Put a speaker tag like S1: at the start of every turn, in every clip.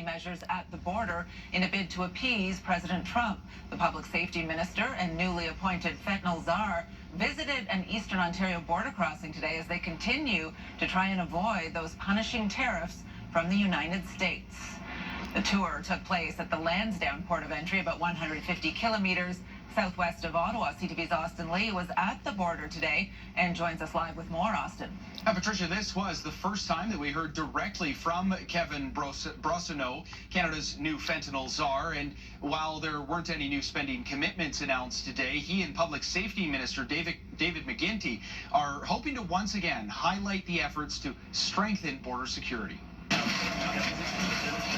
S1: measures at the border in a bid to appease President Trump. The public safety minister and newly appointed fentanyl czar visited an eastern Ontario border crossing today as they continue to try and avoid those punishing tariffs from the United States. The tour took place at the Lansdowne port of entry, about 150 kilometers southwest of Ottawa. CTV's Austin Lee was at the border today and joins us live with more. Austin.
S2: Patricia, this was the first time that we heard directly from Kevin Brosseau, Canada's new fentanyl czar. And while there weren't any new spending commitments announced today, he and Public Safety Minister David McGuinty are hoping to once again highlight the efforts to strengthen border security.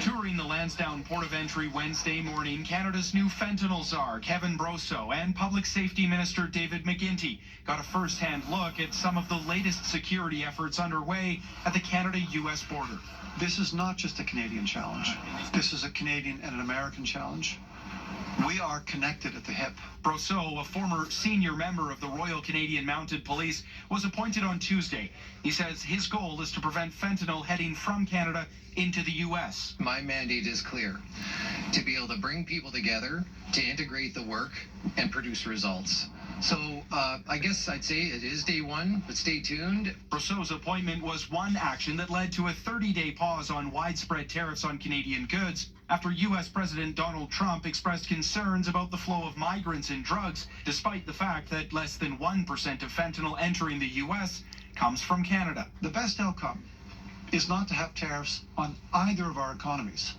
S2: Touring the Lansdowne port of entry Wednesday morning, Canada's new fentanyl czar, Kevin Brosseau, and Public Safety Minister David McGuinty got a first-hand look at some of the latest security efforts underway at the Canada-U.S. border.
S3: This is not just a Canadian challenge. This is a Canadian and an American challenge. We are connected at the hip.
S2: Brosseau, a former senior member of the Royal Canadian Mounted Police, was appointed on Tuesday. He says his goal is to prevent fentanyl heading from Canada into the U.S.
S4: My mandate is clear: to be able to bring people together, to integrate the work, and produce results. So I guess I'd say it is day one, but stay tuned.
S2: Brosseau's appointment was one action that led to a 30-day pause on widespread tariffs on Canadian goods after U.S. President Donald Trump expressed concerns about the flow of migrants and drugs, despite the fact that less than 1% of fentanyl entering the U.S. comes from Canada.
S3: The best outcome is not to have tariffs on either of our economies.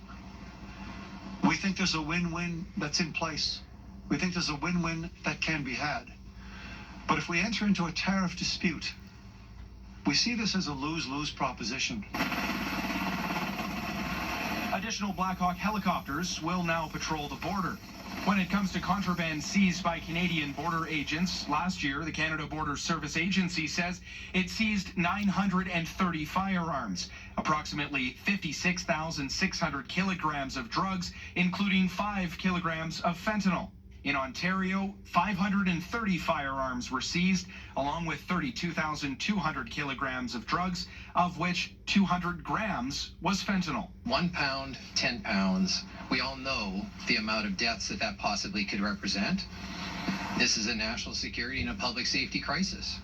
S3: We think there's a win-win that's in place. We think there's a win-win that can be had. But if we enter into a tariff dispute, we see this as a lose-lose proposition.
S2: Additional Black Hawk helicopters will now patrol the border. When it comes to contraband seized by Canadian border agents, last year the Canada Border Service Agency says it seized 930 firearms, approximately 56,600 kilograms of drugs, including 5 kilograms of fentanyl. In Ontario, 530 firearms were seized, along with 32,200 kilograms of drugs, of which 200 grams was fentanyl.
S4: 1 pound, 10 pounds. We all know the amount of deaths that possibly could represent. This is a national security and a public safety crisis.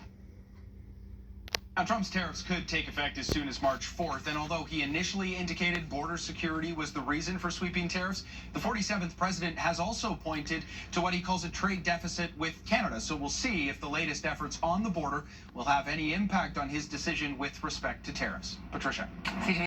S2: Now, Trump's tariffs could take effect as soon as March 4th, and although he initially indicated border security was the reason for sweeping tariffs, the 47th president has also pointed to what he calls a trade deficit with Canada. So we'll see if the latest efforts on the border will have any impact on his decision with respect to tariffs. Patricia.